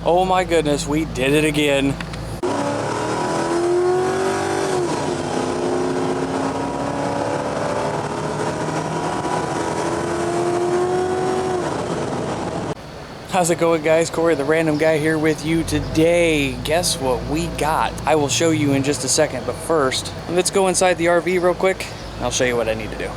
Oh my goodness, we did it again. How's it going, guys? Corey, the random guy, here with you today. Guess what we got? I will show you in just a second, but first, let's go inside the RV real quick. I'll show you what I need to do.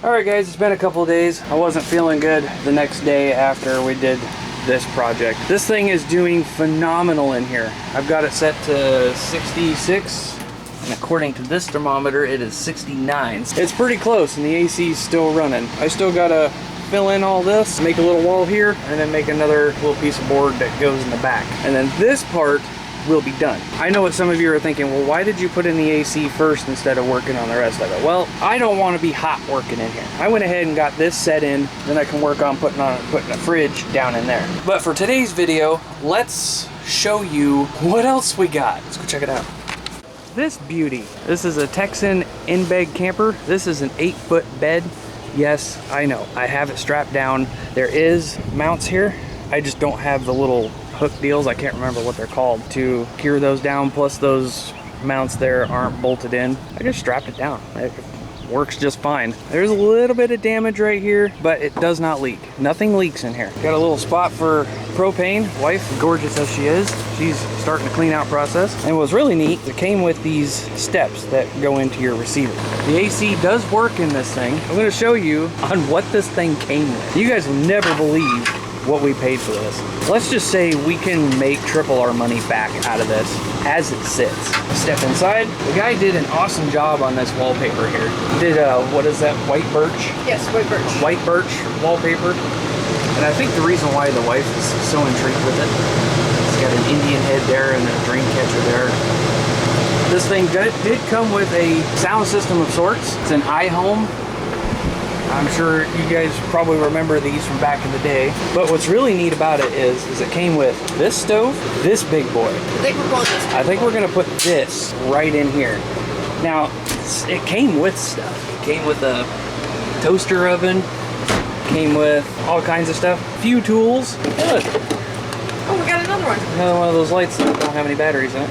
All right, guys, it's been a couple of days. I wasn't feeling good the next day after we did this project. This thing is doing phenomenal in here. I've got it set to 66, and according to this thermometer, it is 69. It's pretty close, and the AC is still running. I still gotta fill in all this, make a little wall here, and then make another little piece of board that goes in the back. And then this part will be done. I know what some of you are thinking, well, why did you put in the AC first instead of working on the rest of it? Well, I don't want to be hot working in here. I went ahead and got this set in, then I can work on putting a fridge down in there. But for today's video, let's show you what else we got. Let's go check it out. This beauty. This is a Texan in-bed camper. This is an 8-foot bed. Yes, I know, I have it strapped down. There is mounts here. I just don't have the little hook deals, I can't remember what they're called, to gear those down, plus those mounts there aren't bolted in. I just strapped it down. It works just fine. There's a little bit of damage right here, but it does not leak. Nothing leaks in here. Got a little spot for propane. Wife, gorgeous as she is, she's starting the clean out process. And what's really neat, it came with these steps that go into your receiver. The AC does work in this thing. I'm gonna show you on what this thing came with. You guys will never believe what we paid for this. Let's just say we can make triple our money back out of this as it sits. Step inside. The guy did an awesome job on this wallpaper here. He did what is that, white birch? Yes, white birch. White birch wallpaper. And I think the reason why the wife is so intrigued with it, it's got an Indian head there and a dream catcher there. This thing did come with a sound system of sorts. It's an iHome. I'm sure you guys probably remember these from back in the day. But what's really neat about it is it came with this stove, this big boy. I think we're gonna put this right in here. Now, it came with stuff. It came with a toaster oven, came with all kinds of stuff. A few tools. Look. Oh, we got another one. Another one of those lights that don't have any batteries in it.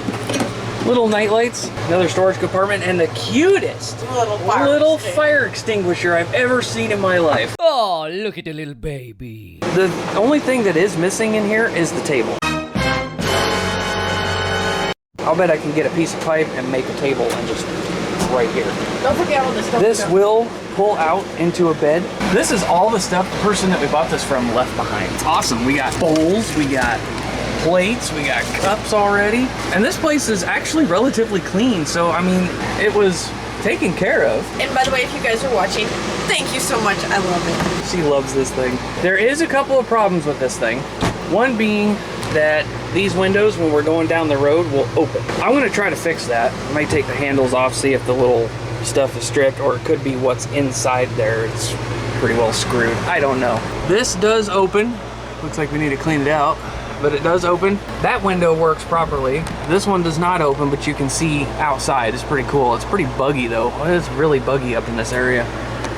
Little night lights, another storage compartment, and the cutest little fire extinguisher I've ever seen in my life. Oh, look at the little baby. The only thing that is missing in here is the table. I'll bet I can get a piece of pipe and make a table and just right here. Don't forget all this stuff. This will pull out into a bed. This is all the stuff the person that we bought this from left behind. It's awesome. We got bowls, we got plates, we got cups already, and this place is actually relatively clean, so I mean, it was taken care of. And by the way, if you guys are watching, thank you so much. I love it. She loves this thing. There is a couple of problems with this thing. One being that these windows, when we're going down the road, will open. I'm gonna try to fix that. I might take the handles off, see if the little stuff is stripped, or it could be what's inside there. It's pretty well screwed. I don't know. This does open. Looks like we need to clean it out, but it does open. That window works properly. This one does not open, but you can see outside. It's pretty cool. It's pretty buggy though. It's really buggy up in this area.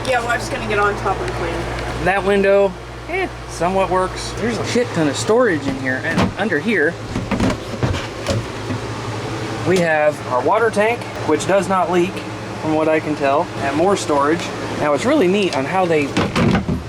Yeah, well, I'm just gonna get on top and clean. That window, somewhat works. There's a shit ton of storage in here, and under here, we have our water tank, which does not leak from what I can tell, and more storage. Now it's really neat on how they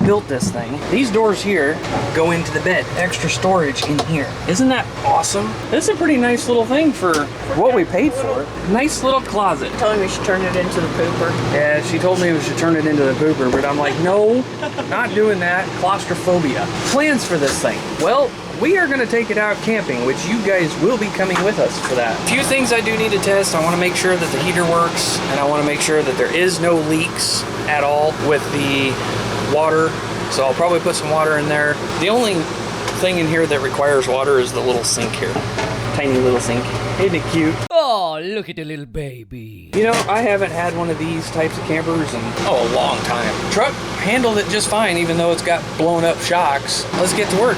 built this thing. These doors here go into the bed. Extra storage in here. Isn't that awesome? This is a pretty nice little thing for what we paid for. Nice little closet. Telling me we should turn it into the pooper. Yeah, she told me we should turn it into the pooper, but I'm like, no, not doing that. Claustrophobia. Plans for this thing. Well, we are gonna take it out camping, which you guys will be coming with us for that. A few things I do need to test. I wanna make sure that the heater works, and I wanna make sure that there is no leaks at all with the water. So I'll probably put some water in there. The only thing in here that requires water is the little sink here. Tiny little sink. Isn't it cute? Oh, look at the little baby. You know, I haven't had one of these types of campers in, a long time. Truck handled it just fine, even though it's got blown up shocks. Let's get to work.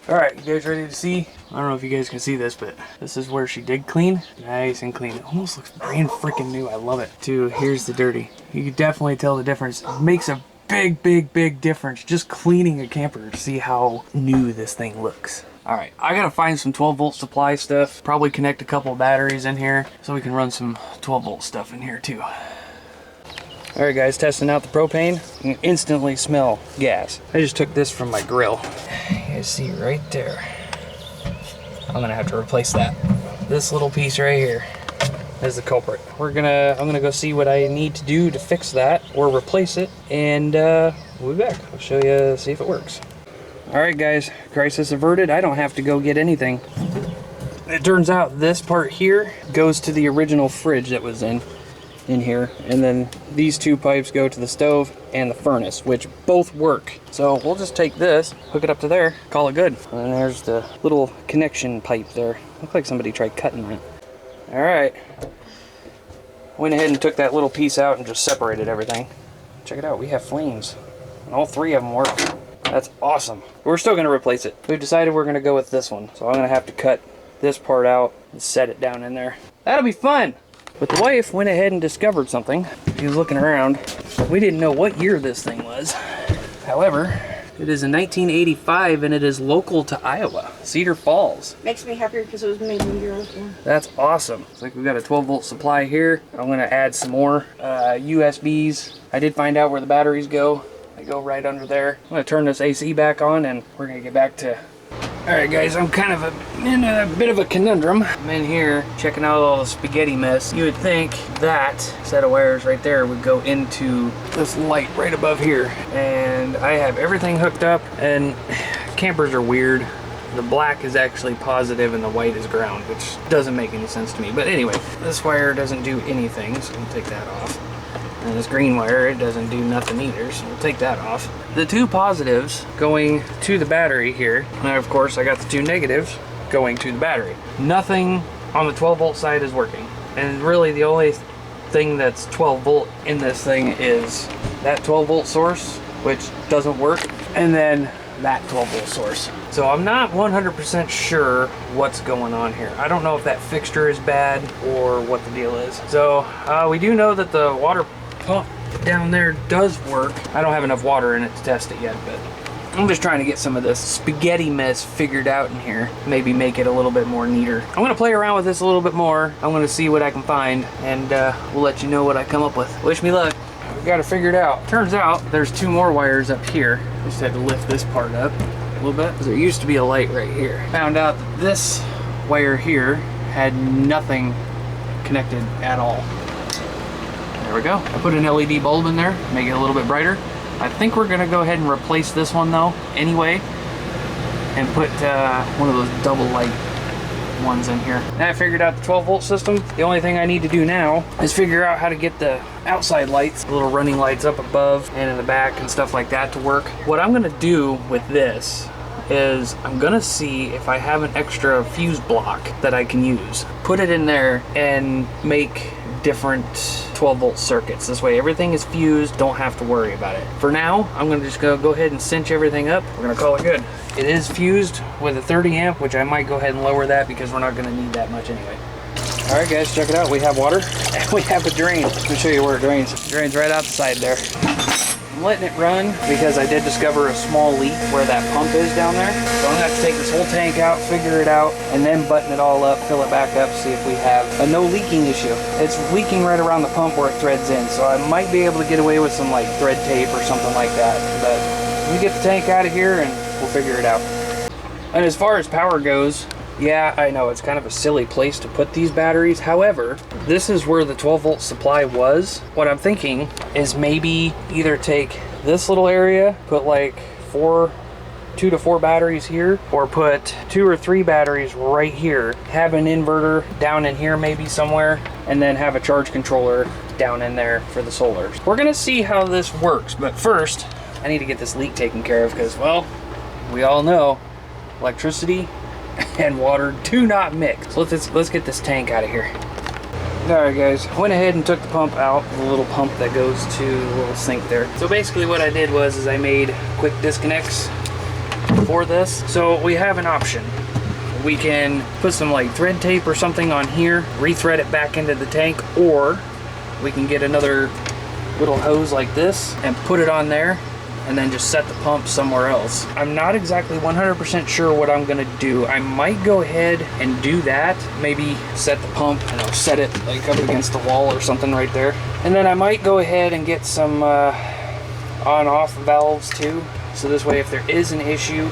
All right, you guys ready to see? I don't know if you guys can see this, but this is where she did clean. Nice and clean. It almost looks brand freaking new. I love it. Here's the dirty. You can definitely tell the difference. It makes a big difference just cleaning a camper to see how new this thing looks. All right, I gotta find some 12-volt supply stuff. Probably connect a couple of batteries in here so we can run some 12-volt stuff in here too. All right, guys, testing out the propane. You can instantly smell gas. I just took this from my grill. You guys see right there. I'm gonna have to replace that. This little piece right here is the culprit. I'm gonna go see what I need to do to fix that or replace it, and we'll be back. I'll show you, see if it works. All right, guys, crisis averted. I don't have to go get anything. It turns out this part here goes to the original fridge that was in here, and then these two pipes go to the stove and the furnace, which both work. So we'll just take this, hook it up to there, call it good. And there's the little connection pipe there. Looks like somebody tried cutting it. All right, went ahead and took that little piece out and just separated everything. Check it out, we have flames, and all three of them work. That's awesome. We're still gonna replace it. We've decided we're gonna go with this one, so I'm gonna have to cut this part out and set it down in there. That'll be fun. But the wife went ahead and discovered something. She was looking around. We didn't know what year this thing was. However, it is in 1985 and it is local to Iowa, Cedar Falls. Makes me happier because it was made when you were looking. That's awesome. It's like we've got a 12-volt supply here. I'm gonna add some more USBs. I did find out where the batteries go. They go right under there. I'm gonna turn this AC back on and we're gonna get back to. All right, guys, I'm kind of in a bit of a conundrum. I'm in here checking out all the spaghetti mess. You would think that set of wires right there would go into this light right above here. And I have everything hooked up, and campers are weird. The black is actually positive and the white is ground, which doesn't make any sense to me. But anyway, this wire doesn't do anything, so we'll take that off. And this green wire, it doesn't do nothing either, so we'll take that off. The two positives going to the battery here, and of course I got the two negatives going to the battery. Nothing on the 12-volt side is working. And really the only thing that's 12-volt in this thing is that 12-volt source, which doesn't work, and then that 12-volt source. So I'm not 100% sure what's going on here. I don't know if that fixture is bad or what the deal is. So we do know that the water pump down there does work. I don't have enough water in it to test it yet, but I'm just trying to get some of this spaghetti mess figured out in here. Maybe make it a little bit more neater. I'm gonna play around with this a little bit more. I'm gonna see what I can find, and we'll let you know what I come up with. Wish me luck. We got it figured out. Turns out there's two more wires up here. Just had to lift this part up a little bit, because there used to be a light right here. Found out that this wire here had nothing connected at all. There we go. I put an LED bulb in there, make it a little bit brighter. I think we're gonna go ahead and replace this one though, anyway, and put one of those double light ones in here. Now I figured out the 12-volt system. The only thing I need to do now is figure out how to get the outside lights, the little running lights up above and in the back and stuff like that to work. What I'm gonna do with this is I'm gonna see if I have an extra fuse block that I can use. Put it in there and make different 12-volt circuits. This way everything is fused, don't have to worry about it. For now, I'm gonna just go ahead and cinch everything up. We're gonna call it good. It is fused with a 30 amp, which I might go ahead and lower that because we're not gonna need that much anyway. All right, guys, check it out. We have water and we have a drain. Let me show you where it drains. It drains right out the side there. I'm letting it run because I did discover a small leak where that pump is down there. So I'm gonna have to take this whole tank out, figure it out, and then button it all up, fill it back up, see if we have a no leaking issue. It's leaking right around the pump where it threads in, so I might be able to get away with some like thread tape or something like that. But let me get the tank out of here and we'll figure it out. And as far as power goes, yeah, I know it's kind of a silly place to put these batteries. However, this is where the 12-volt supply was. What I'm thinking is maybe either take this little area, put like 2 to 4 batteries here, or put 2 or 3 batteries right here, have an inverter down in here maybe somewhere, and then have a charge controller down in there for the solar. We're gonna see how this works, but first, I need to get this leak taken care of because, well, we all know electricity and water do not mix. So let's get this tank out of here. All right, guys, went ahead and took the pump out, the little pump that goes to the little sink there. So basically what I did was I made quick disconnects for this. So we have an option. We can put some like thread tape or something on here, re-thread it back into the tank, or we can get another little hose like this and put it on there and then just set the pump somewhere else. I'm not exactly 100% sure what I'm gonna do. I might go ahead and do that. Maybe set the pump, and I'll set it like up against the wall or something right there. And then I might go ahead and get some on-off valves too. So this way, if there is an issue,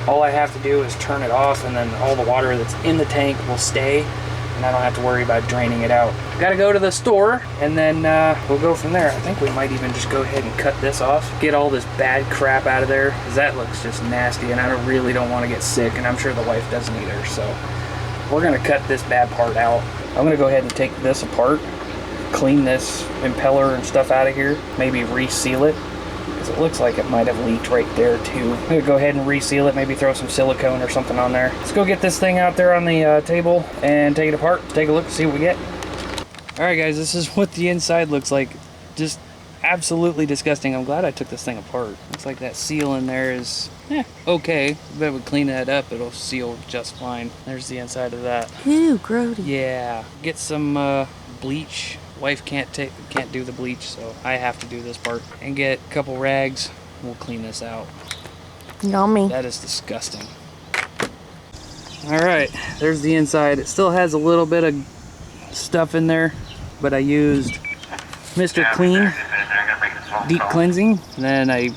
all I have to do is turn it off, and then all the water that's in the tank will stay, and I don't have to worry about draining it out. Gotta go to the store, and then we'll go from there. I think we might even just go ahead and cut this off, get all this bad crap out of there, because that looks just nasty, and I really don't want to get sick, and I'm sure the wife doesn't either. So we're gonna cut this bad part out. I'm gonna go ahead and take this apart, clean this impeller and stuff out of here, maybe reseal it, because it looks like it might have leaked right there too. I'm gonna go ahead and reseal it, maybe throw some silicone or something on there. Let's go get this thing out there on the table and take it apart, take a look and see what we get. All right guys, this is what the inside looks like. Just absolutely disgusting. I'm glad I took this thing apart. Looks like that seal in there is okay. If we clean that up, it'll seal just fine. There's the inside of that. Ew, grody. Yeah, get some bleach. Wife can't do the bleach, so I have to do this part. And get a couple rags. We'll clean this out. Yummy. That is disgusting. All right, there's the inside. It still has a little bit of stuff in there, but I used Mr. Clean deep cleansing, and then I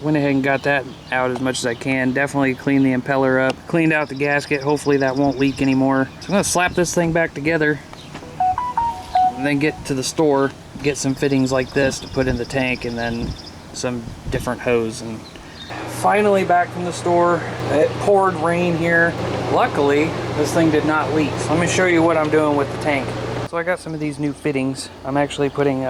went ahead and got that out as much as I can. Definitely cleaned the impeller up, cleaned out the gasket. Hopefully that won't leak anymore. So I'm gonna slap this thing back together, and then get to the store, get some fittings like this to put in the tank, and then some different hose. And finally back from the store. It poured rain here. Luckily, this thing did not leak. So let me show you what I'm doing with the tank. So I got some of these new fittings. I'm actually putting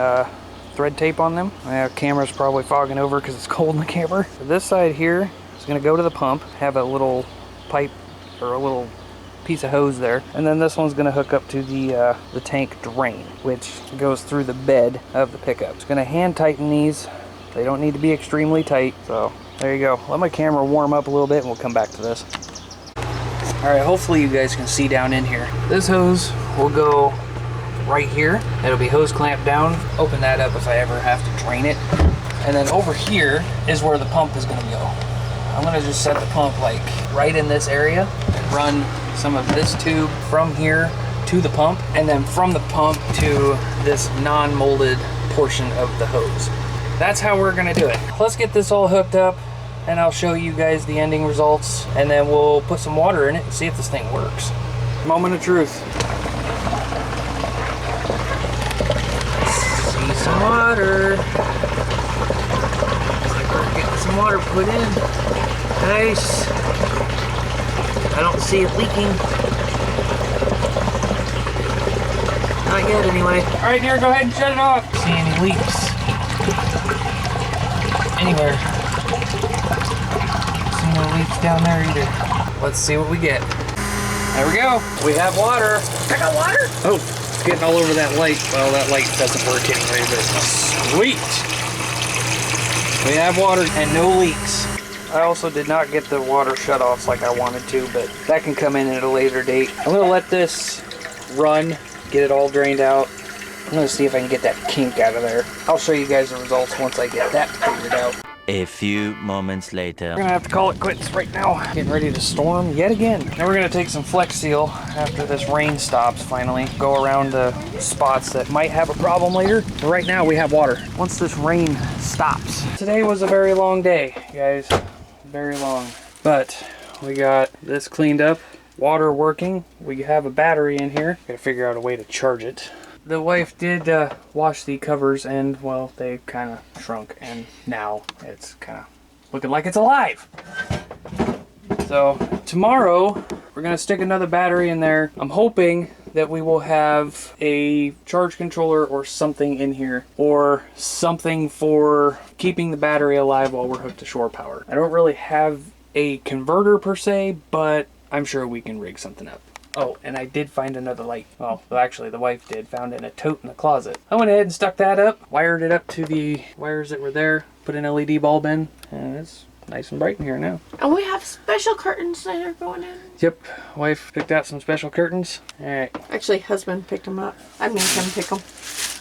thread tape on them. My camera's probably fogging over because it's cold in the camper. So this side here is gonna go to the pump, have a little pipe or a little piece of hose there, and then this one's going to hook up to the tank drain, which goes through the bed of the pickup. It's going to hand tighten these. They don't need to be extremely tight, so there you go. Let my camera warm up a little bit and we'll come back to this. Alright, hopefully you guys can see down in here. This hose will go right here. It'll be hose clamped down. Open that up if I ever have to drain it. And then over here is where the pump is going to go. I'm going to just set the pump like right in this area and run some of this tube from here to the pump, and then from the pump to this non-molded portion of the hose. That's how we're gonna do it. Let's get this all hooked up, and I'll show you guys the ending results, and then we'll put some water in it and see if this thing works. Moment of truth. See some water. Looks like we're getting some water put in. Nice. I don't see it leaking. Not yet, anyway. All right, dear, go ahead and shut it off. See any leaks anywhere? See no leaks down there either. Let's see what we get. There we go. We have water. I got water. Oh, it's getting all over that light. Well, that light doesn't work anyway, but sweet. We have water and no leaks. I also did not get the water shut-offs like I wanted to, but that can come in at a later date. I'm going to let this run, get it all drained out. I'm going to see if I can get that kink out of there. I'll show you guys the results once I get that figured out. A few moments later. We're going to have to call it quits right now. Getting ready to storm yet again. Now we're going to take some Flex Seal after this rain stops finally. Go around the spots that might have a problem later. But right now we have water. Once this rain stops. Today was a very long day, guys. Very long, but we got this cleaned up, water working. We have a battery in here. Gotta figure out a way to charge it. The wife did wash the covers, and well, they kind of shrunk, and now it's kind of looking like it's alive. So tomorrow we're gonna stick another battery in there. I'm hoping that we will have a charge controller or something in here, or something for keeping the battery alive while we're hooked to shore power. I don't really have a converter per se, but I'm sure we can rig something up. Oh, and I did find another light. Well, actually the wife did, found it in a tote in the closet. I went ahead and stuck that up, wired it up to the wires that were there, put an LED bulb in, and it's nice and bright in here now. And we have special curtains that are going in. Yep, wife picked out some special curtains. All right. Actually, husband picked them up. I made him pick them.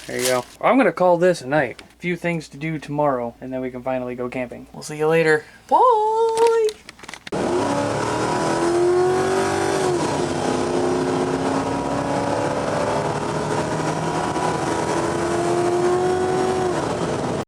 There you go. I'm gonna call this a night. A few things to do tomorrow, and then we can finally go camping. We'll see you later. Bye.